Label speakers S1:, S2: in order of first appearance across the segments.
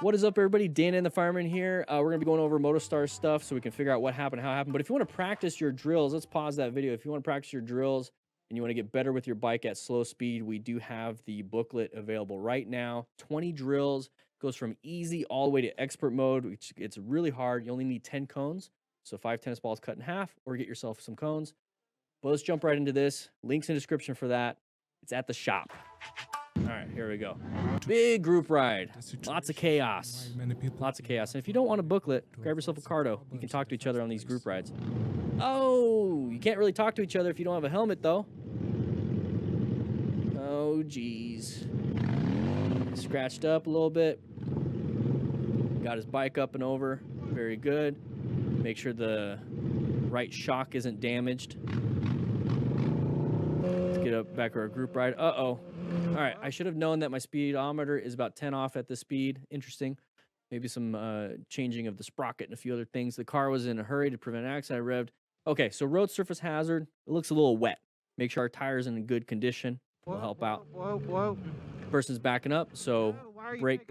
S1: What is up, everybody? Dan and the Fireman here. We're going to be going over MotoStar stuff so we can figure out what happened, how it happened. But if you want to practice your drills, let's pause that video. If you want to practice your drills and you want to get better with your bike at slow speed, we do have the booklet available right now. 20 drills, goes from easy all the way to expert mode, which it's really hard. You only need 10 cones. So 5 tennis balls cut in half, or get yourself some cones. But let's jump right into this. Links in the description for that. It's at the shop. All right, here we go. Big group ride. Lots of chaos. Lots of chaos. And if you don't want a booklet, grab yourself a cardo. You can talk to each other on these group rides. Oh, you can't really talk to each other if you don't have a helmet, though. Oh, geez. Scratched up a little bit. Got his bike up and over. Very good. Make sure the right shock isn't damaged. Let's get up back to our group ride. Uh-oh. All right, I should have known that my speedometer is about 10 off at this speed. Interesting. Maybe some changing of the sprocket and a few other things. The car was in a hurry to prevent an accident. I revved. Okay, so road surface hazard. It looks a little wet. Make sure our tire's in good condition. Will help out.
S2: Whoa.
S1: Person's backing up, so brake.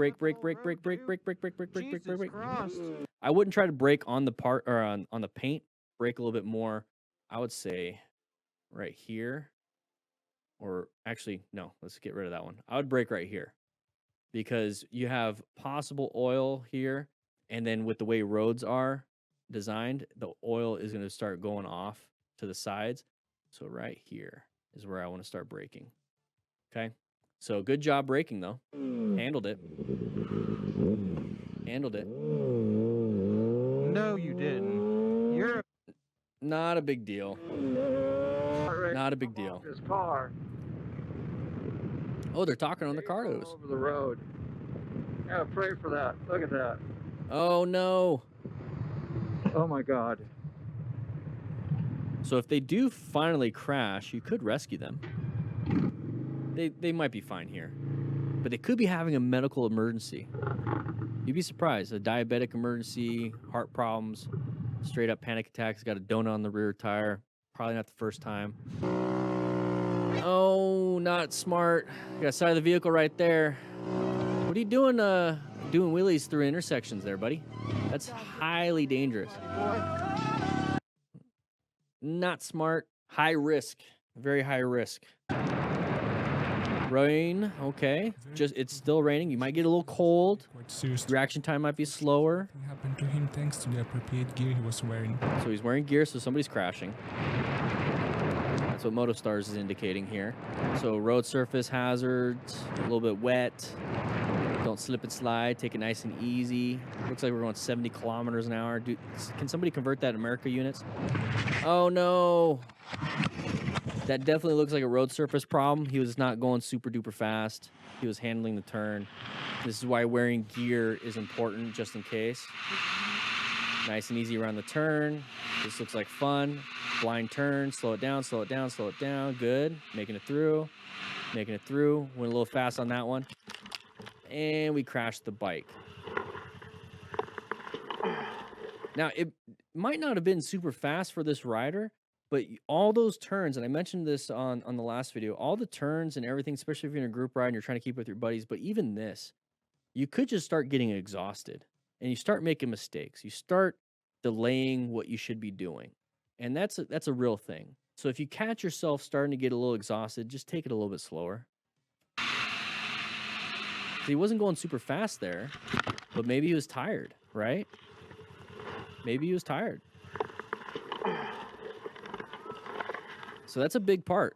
S1: I wouldn't try to brake on the part or on the paint. Brake a little bit more. I would say right here. Or actually, no, let's get rid of that one. I would brake right here because you have possible oil here. And then with the way roads are designed, the oil is going to start going off to the sides. So right here is where I want to start braking. Okay. So good job braking, though. Handled it. Handled it.
S2: No, you didn't. You're
S1: not a big deal. Not a big deal.
S2: This car.
S1: Oh, they're talking on the cardos.
S2: Over the road. Yeah, pray for that. Look at that.
S1: Oh no.
S2: Oh my God.
S1: So if they do finally crash, you could rescue them. They might be fine here, but they could be having a medical emergency. You'd be surprised. A diabetic emergency, heart problems, straight up panic attacks. Got a donut on the rear tire. Probably not the first time. Oh, not smart. Got side of the vehicle right there. What are you doing doing wheelies through intersections there, buddy? That's highly dangerous. Not smart. High risk. Very high risk. Rain. Okay. It's still raining. You might get a little cold. Reaction time might be slower.
S3: Happened to him thanks to the appropriate gear he was wearing.
S1: So he's wearing gear, so somebody's crashing. That's what MotoStars is indicating here. So road surface hazards, a little bit wet. Don't slip and slide. Take it nice and easy. Looks like we're going 70 kilometers an hour. Dude, can somebody convert that to America units? Oh no. That definitely looks like a road surface problem. He was not going super duper fast. He was handling the turn. This is why wearing gear is important, just in case. Nice and easy around the turn. This looks like fun. Blind turn. Slow it down, slow it down, slow it down. Good. Making it through. Making it through. Went a little fast on that one. And we crashed the bike. Now, it might not have been super fast for this rider, but all those turns, and I mentioned this on the last video, all the turns and everything, especially if you're in a group ride and you're trying to keep with your buddies, but even this, you could just start getting exhausted and you start making mistakes. You start delaying what you should be doing. And that's a real thing. So if you catch yourself starting to get a little exhausted, just take it a little bit slower. So he wasn't going super fast there, but maybe he was tired, right? Maybe he was tired. So that's a big part.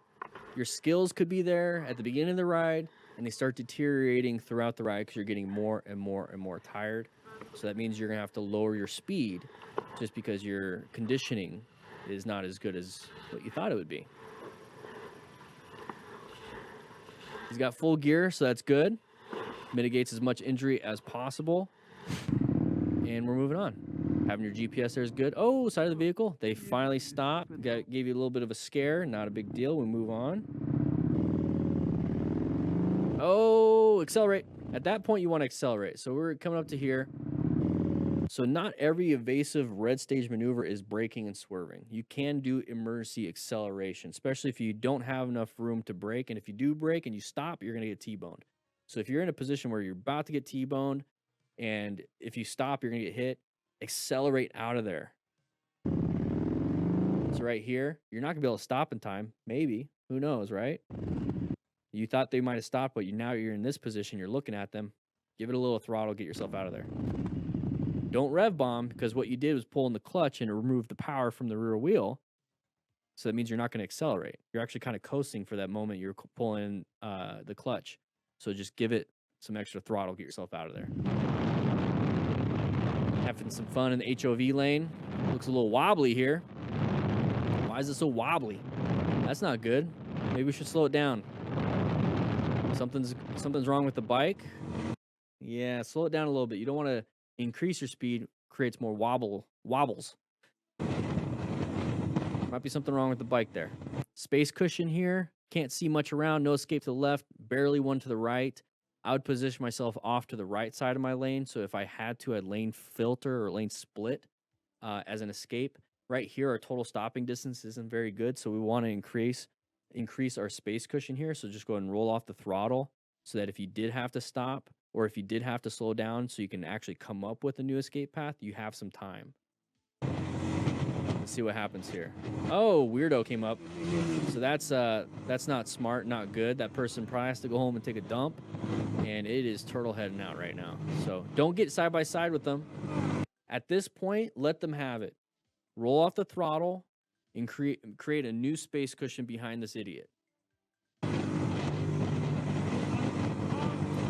S1: Your skills could be there at the beginning of the ride, and they start deteriorating throughout the ride because you're getting more and more and more tired. So that means you're going to have to lower your speed just because your conditioning is not as good as what you thought it would be. He's got full gear, so that's good. Mitigates as much injury as possible. And we're moving on. Having your GPS there is good. Oh, side of the vehicle. They finally stopped. Gave you a little bit of a scare. Not a big deal. We move on. Oh, accelerate. At that point, you want to accelerate. So we're coming up to here. So not every evasive red stage maneuver is braking and swerving. You can do emergency acceleration, especially if you don't have enough room to brake. And if you do brake and you stop, you're going to get T-boned. So if you're in a position where you're about to get T-boned And if you stop, you're going to get hit. Accelerate out of there. So right here, you're not going to be able to stop in time. Maybe. Who knows, right? You thought they might have stopped, but now you're in this position. You're looking at them. Give it a little throttle. Get yourself out of there. Don't rev bomb, because what you did was pull in the clutch and remove the power from the rear wheel. So that means you're not going to accelerate. You're actually kind of coasting for that moment you're pulling the clutch. So just give it some extra throttle. Get yourself out of there. Having some fun in the HOV lane. Looks a little wobbly here. Why is it so wobbly? That's not good. Maybe we should slow it down. Something's wrong with the bike. Yeah, slow it down a little bit. You don't want to increase your speed. Creates more wobbles. Might be something wrong with the bike there. Space cushion here. Can't see much around. No escape to the left. Barely one to the right. I would position myself off to the right side of my lane. So if I had to, I'd lane filter or lane split as an escape. Right here, our total stopping distance isn't very good. So we want to increase our space cushion here. So just go ahead and roll off the throttle so that if you did have to stop or if you did have to slow down so you can actually come up with a new escape path, you have some time. Let's see what happens here. Oh, weirdo came up. So that's not smart, not good. That person probably has to go home and take a dump, and it is turtle heading out right now. So don't get side by side with them. At this point, let them have it. Roll off the throttle and create a new space cushion behind this idiot.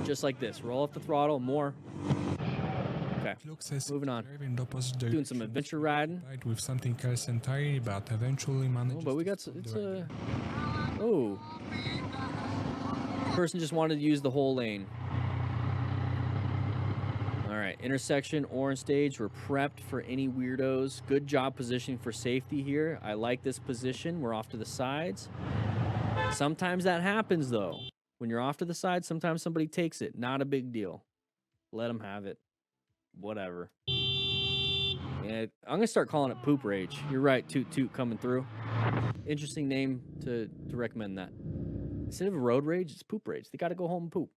S1: Just like this. Roll off the throttle more. Okay, moving on. Doing some adventure riding.
S3: With something else entirely, but eventually manages.
S1: Oh, but we got oh. Person just wanted to use the whole lane. All right, intersection, orange stage. We're prepped for any weirdos. Good job positioning for safety here. I like this position. We're off to the sides. Sometimes that happens though. When you're off to the side, sometimes somebody takes it. Not a big deal. Let them have it. Whatever. Yeah, I'm gonna start calling it poop rage. You're right, toot toot coming through. Interesting name to recommend that. Instead of road rage, it's poop rage. They gotta go home and poop.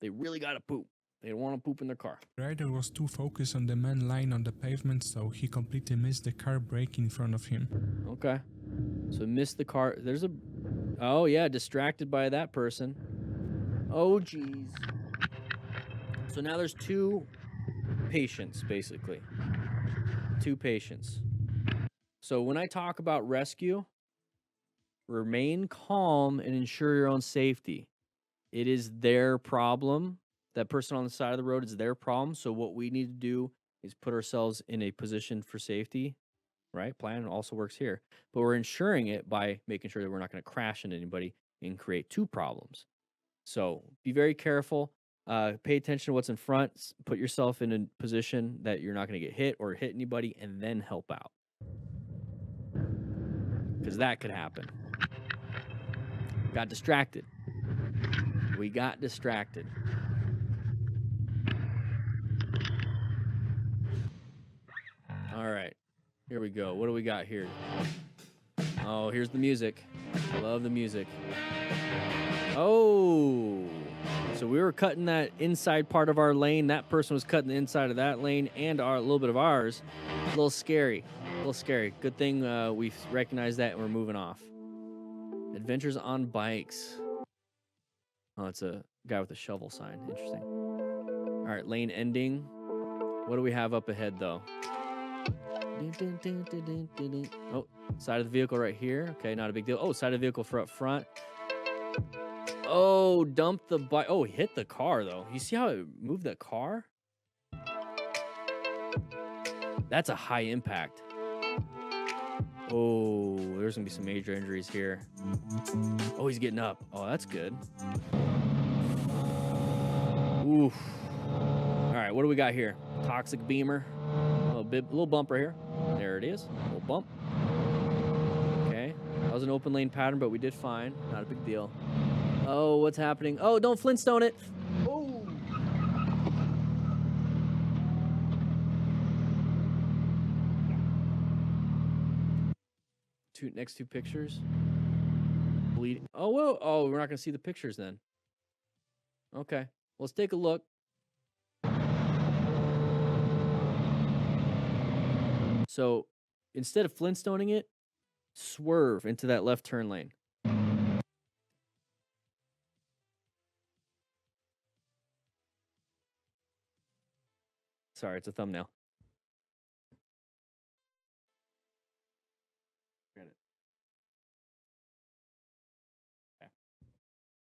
S1: They really gotta poop. They don't want to poop in their car.
S3: The rider was too focused on the man lying on the pavement, so he completely missed the car brake in front of him.
S1: Okay. So missed the car. There's a... Oh, yeah, distracted by that person. Oh, geez. So now there's two patients, basically. Two patients. So when I talk about rescue, remain calm and ensure your own safety. It is their problem. That person on the side of the road is their problem. So what we need to do is put ourselves in a position for safety, right? Plan also works here. But we're ensuring it by making sure that we're not going to crash into anybody and create two problems. So be very careful. Pay attention to what's in front. Put yourself in a position that you're not going to get hit or hit anybody, and then help out. Because that could happen. Got distracted. We got distracted. All right, here we go. What do we got here? Oh, here's the music. I love the music. Oh, so we were cutting that inside part of our lane. That person was cutting the inside of that lane and a little bit of ours. A little scary. A little scary. Good thing we recognized that and we're moving off. Adventures on bikes. Oh, it's a guy with a shovel sign. Interesting. All right, lane ending. What do we have up ahead, though? Oh, side of the vehicle right here. Okay, not a big deal. Oh, side of the vehicle for up front. Oh, dumped the bike. Oh, hit the car, though. You see how it moved that car? That's a high impact. Oh, there's going to be some major injuries here. Oh, he's getting up. Oh, that's good. Oof. All right, what do we got here? Toxic beamer. A little bump right here. There it is. A little bump. Okay. That was an open lane pattern, but we did fine. Not a big deal. Oh, what's happening? Oh, don't Flintstone it. Oh. Next two pictures. Bleeding. Oh, whoa. Oh, we're not going to see the pictures then. Okay. Let's take a look. So instead of Flintstoning it, swerve into that left turn lane. Sorry, it's a thumbnail. Okay.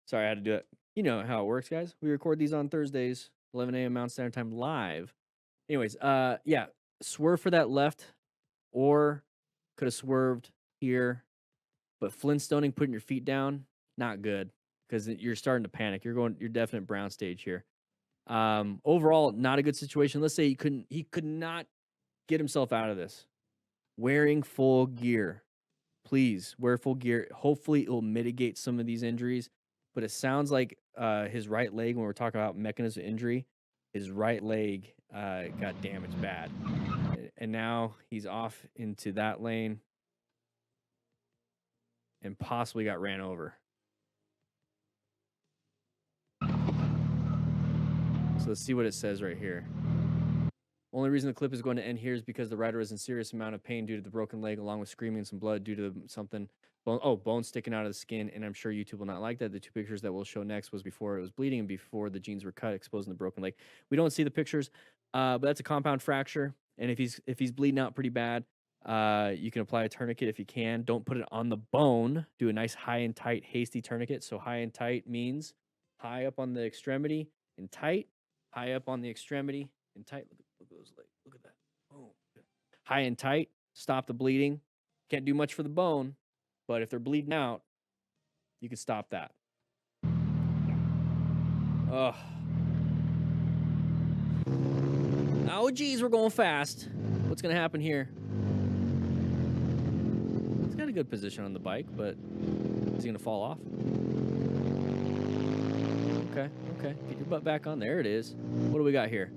S1: Sorry, I had to do it. You know how it works, guys. We record these on Thursdays, 11 a.m. Mountain Standard Time live. Anyways, yeah, swerve for that left, or could have swerved here, but Flintstoning, putting your feet down, not good, because you're starting to panic. You're definite brown stage here. Overall, not a good situation. Let's say he could not get himself out of this. Wearing full gear. Please wear full gear. Hopefully it will mitigate some of these injuries, but it sounds like his right leg, when we're talking about mechanism injury, his right leg got damaged bad. And now he's off into that lane and possibly got ran over. So let's see what it says right here. Only reason the clip is going to end here is because the rider is in serious amount of pain due to the broken leg, along with screaming and some blood due to something. Bone sticking out of the skin, and I'm sure YouTube will not like that. The two pictures that we'll show next was before it was bleeding and before the jeans were cut, exposing the broken leg. We don't see the pictures, but that's a compound fracture, and if he's bleeding out pretty bad, you can apply a tourniquet if you can. Don't put it on the bone. Do a nice high and tight, hasty tourniquet. So high and tight means high up on the extremity and tight, high up on the extremity and tight. Look at those legs. Look at that. Oh, high and tight. Stop the bleeding. Can't do much for the bone, but if they're bleeding out, you can stop that. Ugh. Oh, geez, we're going fast. What's going to happen here? He's got a good position on the bike, but is he going to fall off? Okay. Get your butt back on. There it is. What do we got here?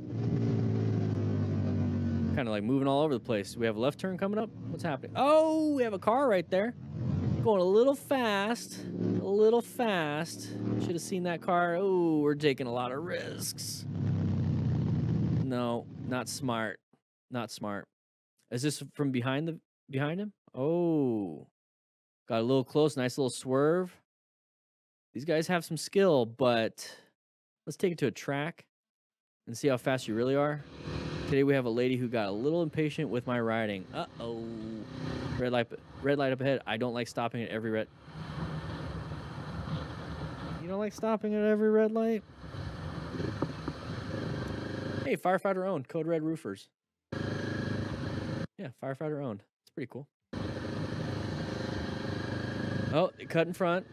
S1: Kind of like moving all over the place. We have a left turn coming up. What's happening? Oh, we have a car right there. Going a little fast. A little fast. Should have seen that car. Oh, we're taking a lot of risks. No, not smart. Not smart. Is this from behind him? Oh. Got a little close. Nice little swerve. These guys have some skill, but let's take it to a track and see how fast you really are. Today we have a lady who got a little impatient with my riding. Uh-oh. Red light up ahead. I don't like stopping at every red. You don't like stopping at every red light? Hey, firefighter owned. Code Red Roofers. Yeah, firefighter owned. It's pretty cool. Oh, it cut in front.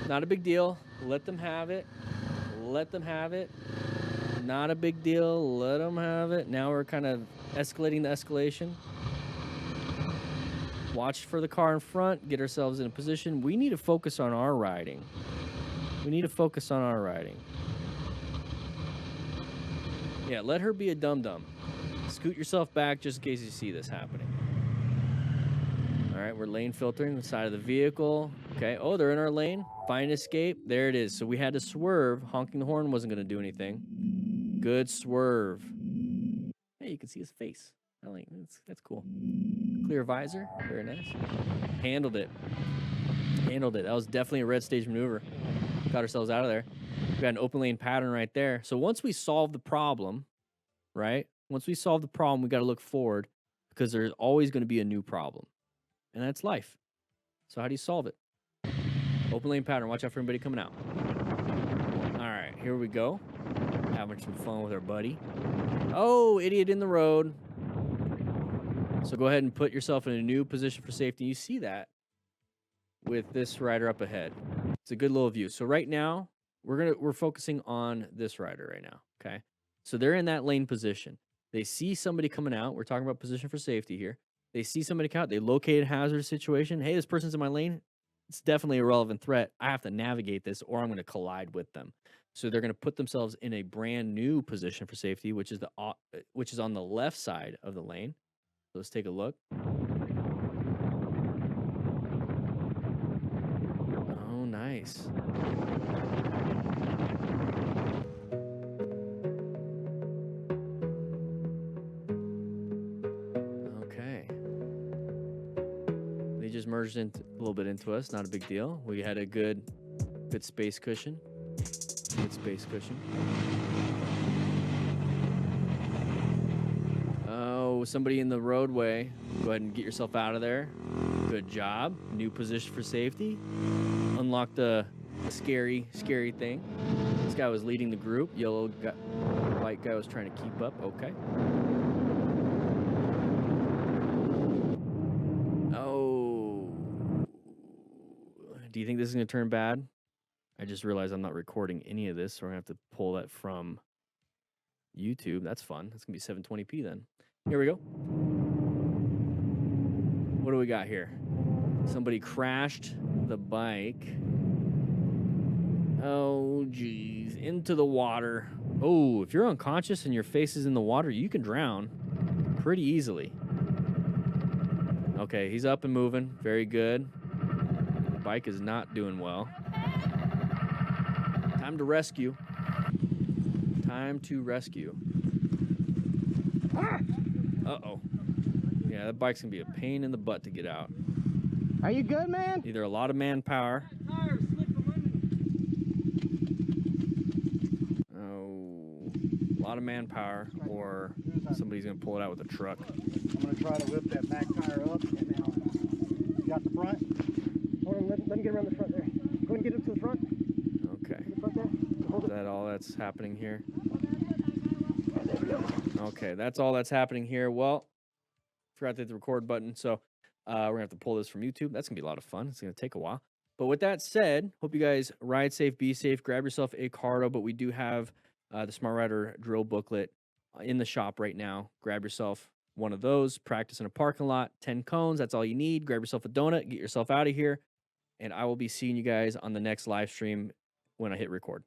S1: Not a big deal. Let them have it. Let them have it. Not a big deal. Let them have it. Now we're kind of escalating the escalation. Watch for the car in front. Get ourselves in a position. We need to focus on our riding. We need to focus on our riding. Yeah, let her be a dum-dum. Scoot yourself back just in case you see this happening. All right, we're lane filtering the side of the vehicle. Okay, oh, they're in our lane. Find escape. There it is. So we had to swerve. Honking the horn wasn't going to do anything. Good swerve. Hey, you can see his face. I like that's cool. Clear visor. Very nice. Handled it. Handled it. That was definitely a red stage maneuver. Got ourselves out of there. We got an open lane pattern right there. So once we solve the problem, right? Once we solve the problem, we got to look forward because there's always going to be a new problem. And that's life. So how do you solve it? Open lane pattern. Watch out for anybody coming out. All right, here we go. Having some fun with our buddy. Oh, idiot in the road. So go ahead and put yourself in a new position for safety. You see that with this rider up ahead. It's a good little view. So right now, we're focusing on this rider right now, okay? So they're in that lane position. They see somebody coming out. We're talking about position for safety here. They see somebody come out. They locate a hazardous situation. Hey, this person's in my lane. It's definitely a relevant threat. I have to navigate this or I'm going to collide with them. So they're going to put themselves in a brand new position for safety, which is on the left side of the lane. So let's take a look. Oh, nice. Okay. just merged in a little bit into us. Not a big deal. We had a good space cushion. Good space cushion. Oh, somebody in the roadway. Go ahead and get yourself out of there. Good job. New position for safety. Unlocked a scary thing. This guy was leading the group. Yellow guy, white guy was trying to keep up. Okay. Oh. Do you think this is going to turn bad? I just realized I'm not recording any of this, so we're going to have to pull that from YouTube. That's fun. That's going to be 720p then. Here we go. What do we got here? Somebody crashed the bike. Oh, geez. Into the water. Oh, if you're unconscious and your face is in the water, you can drown pretty easily. Okay, he's up and moving. Very good. The bike is not doing well. Time to rescue. Time to rescue. Uh-oh. Yeah, that bike's gonna be a pain in the butt to get out.
S4: Are you good, man?
S1: Either a lot of manpower. Oh, a lot of manpower, or somebody's gonna pull it out with a truck.
S4: I'm gonna try to whip that back tire up, and now you got the front. Hold on, let me get around the front there. Go and get up to the front.
S1: Okay.
S4: To the front there. Hold
S1: Is
S4: it.
S1: that all that's happening here? Okay, that's all that's happening here. Well, forgot to hit the record button, so we're gonna have to pull this from YouTube. That's gonna be a lot of fun. It's gonna take a while. But with that said, hope you guys ride safe, be safe, grab yourself a cardo. But we do have the Smart Rider drill booklet in the shop right now. Grab yourself one of those. Practice in a parking lot. 10 cones. That's all you need. Grab yourself a donut. Get yourself out of here. And I will be seeing you guys on the next live stream when I hit record.